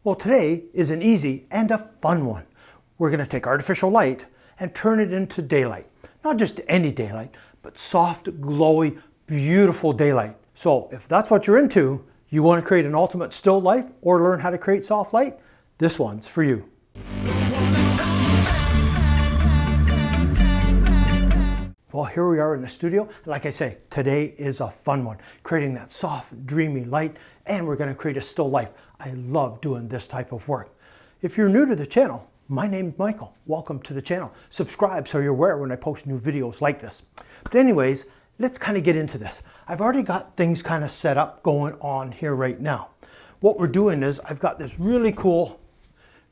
Well, today is an easy and a fun one. We're going to take artificial light and turn it into daylight. Not just any daylight, but soft, glowy, beautiful daylight. So if that's what you're into, you want to create an ultimate still life or learn how to create soft light, this one's for you. Well, here we are in the studio. Like I say, today is a fun one, creating that soft, dreamy light, and we're going to create a still life. I love doing this type of work. If you're new to the channel, my name's Michael. Welcome to the channel. Subscribe so you're aware when I post new videos like this. But anyways, let's kind of get into this. I've already got things kind of set up going on here right now. What we're doing is I've got this really cool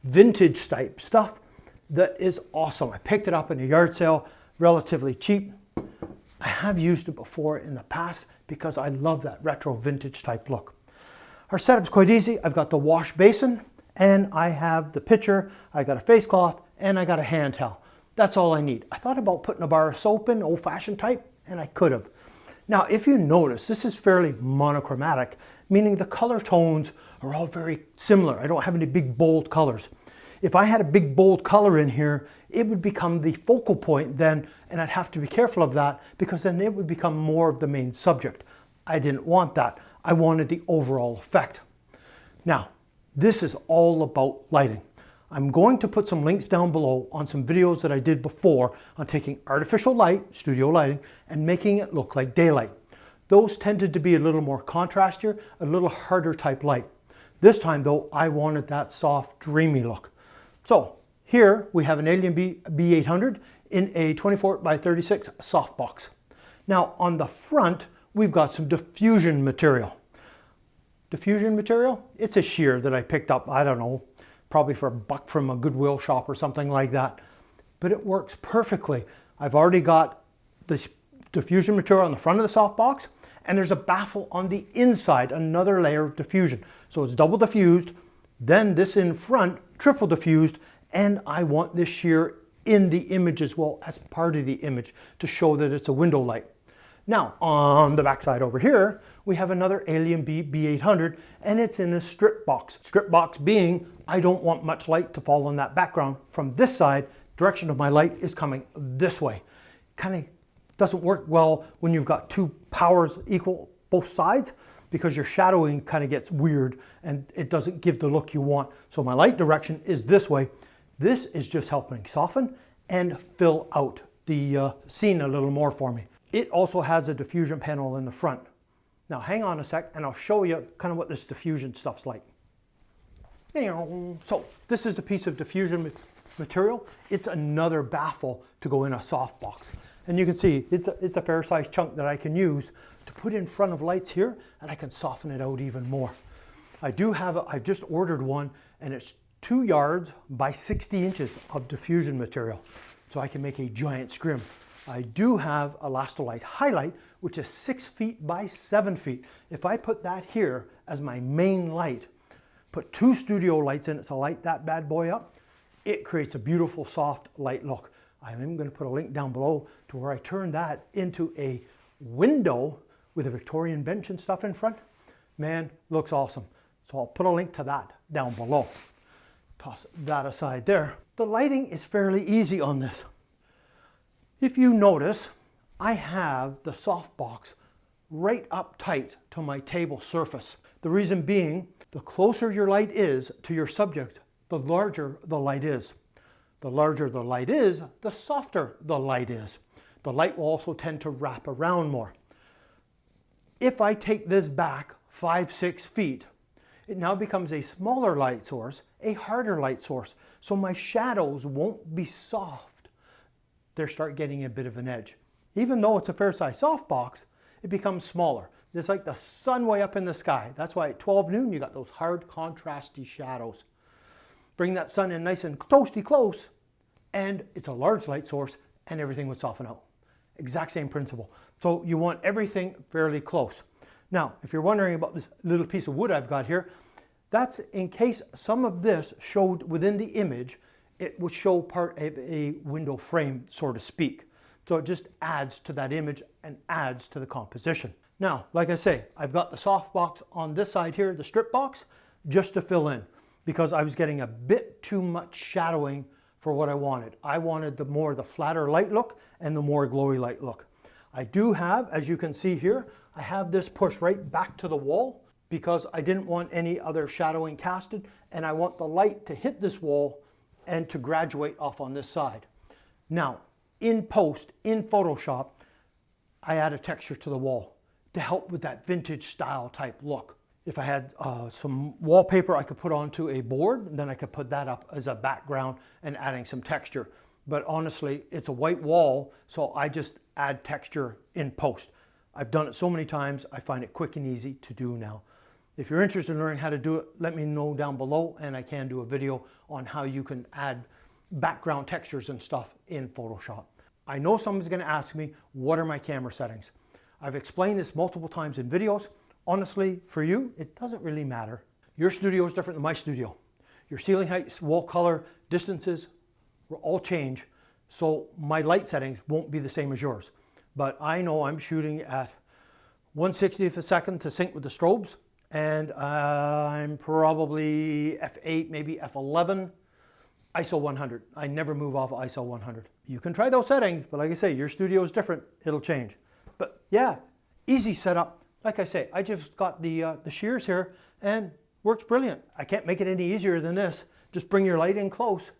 vintage type stuff that is awesome. I picked it up in a yard sale, relatively cheap. I have used it before in the past because I love that retro vintage type look. Our setup's quite easy. I've got the wash basin and I have the pitcher, I got a face cloth, and I got a hand towel. That's all I need. I thought about putting a bar of soap in, old-fashioned type, and I could have. Now, if you notice, this is fairly monochromatic, meaning the color tones are all very similar. I don't have any big bold colors. If I had a big bold color in here, it would become the focal point then, and I'd have to be careful of that because then it would become more of the main subject. I didn't want that. I wanted the overall effect. Now, this is all about lighting. I'm going to put some links down below on some videos that I did before on taking artificial light, studio lighting, and making it look like daylight. Those tended to be a little more contrastier, a little harder type light. This time though, I wanted that soft, dreamy look. So here we have an Alien B800 in a 24 by 36 softbox. Now on the front, we've got some diffusion material. Diffusion material? It's a shear that I picked up, I don't know, probably for $1 from a Goodwill shop or something like that. But it works perfectly. I've already got the diffusion material on the front of the softbox, and there's a baffle on the inside, another layer of diffusion. So it's double diffused, then this in front, triple diffused, and I want this shear in the image as well as part of the image to show that it's a window light. Now, on the back side over here, we have another Alien B800, and it's in a strip box. Strip box being, I don't want much light to fall on that background. From this side, direction of my light is coming this way. Kind of doesn't work well when you've got two powers equal both sides because your shadowing kind of gets weird and it doesn't give the look you want. So my light direction is this way. This is just helping soften and fill out the scene a little more for me. It also has a diffusion panel in the front. Now hang on a sec and I'll show you kind of what this diffusion stuff's like. So this is the piece of diffusion material. It's another baffle to go in a softbox. And you can see it's a fair sized chunk that I can use to put in front of lights here, and I can soften it out even more. I've just ordered one, and it's 2 yards by 60 inches of diffusion material. So I can make a giant scrim. I do have a Elastolite highlight, which is 6 feet by 7 feet. If I put that here as my main light, put 2 studio lights in it to light that bad boy up, it creates a beautiful soft light look. I'm going to put a link down below to where I turn that into a window with a Victorian bench and stuff in front. Man, looks awesome. So I'll put a link to that down below. Toss that aside there. The lighting is fairly easy on this. If you notice, I have the softbox right up tight to my table surface. The reason being, the closer your light is to your subject, the larger the light is. The larger the light is, the softer the light is. The light will also tend to wrap around more. If I take this back 5-6 feet, it now becomes a smaller light source, a harder light source. So my shadows won't be soft. They start getting a bit of an edge. Even though it's a fair size softbox, it becomes smaller. It's like the sun way up in the sky. That's why at 12 noon, you got those hard contrasty shadows. Bring that sun in nice and toasty close, and it's a large light source, and everything would soften out. Exact same principle. So you want everything fairly close. Now, if you're wondering about this little piece of wood I've got here, that's in case some of this showed within the image, it would show part of a window frame, so to speak. So it just adds to that image and adds to the composition. Now, like I say, I've got the soft box on this side here, the strip box, just to fill in. because I was getting a bit too much shadowing for what I wanted. I wanted the flatter light look and the more glowy light look. I do have, as you can see here, I have this pushed right back to the wall because I didn't want any other shadowing casted, and I want the light to hit this wall and to graduate off on this side. Now, in post, in Photoshop, I add a texture to the wall to help with that vintage style type look. If I had some wallpaper I could put onto a board, then I could put that up as a background and adding some texture. But honestly, it's a white wall, so I just add texture in post. I've done it so many times, I find it quick and easy to do now. If you're interested in learning how to do it, let me know down below, and I can do a video on how you can add background textures and stuff in Photoshop. I know someone's going to ask me, what are my camera settings? I've explained this multiple times in videos. Honestly, for you, it doesn't really matter. Your studio is different than my studio. Your ceiling heights, wall color, distances will all change, so my light settings won't be the same as yours. But I know I'm shooting at 1/60th of a second to sync with the strobes, and I'm probably f8, maybe f11, ISO 100. I never move off ISO 100. You can try those settings, but like I say, your studio is different, it'll change. But yeah, easy setup. Like I say, I just got the shears here and works brilliant. I can't make it any easier than this. Just bring your light in close,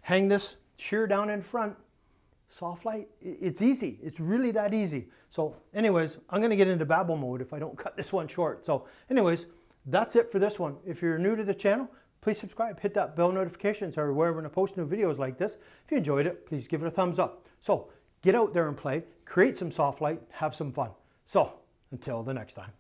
hang this shear down in front, soft light. It's easy. It's really that easy. So anyways, I'm going to get into babble mode if I don't cut this one short. So anyways, that's it for this one. If you're new to the channel, please subscribe, hit that bell notification so wherever when I post new videos like this. If you enjoyed it, please give it a thumbs up. So get out there and play, create some soft light, have some fun. So until the next time.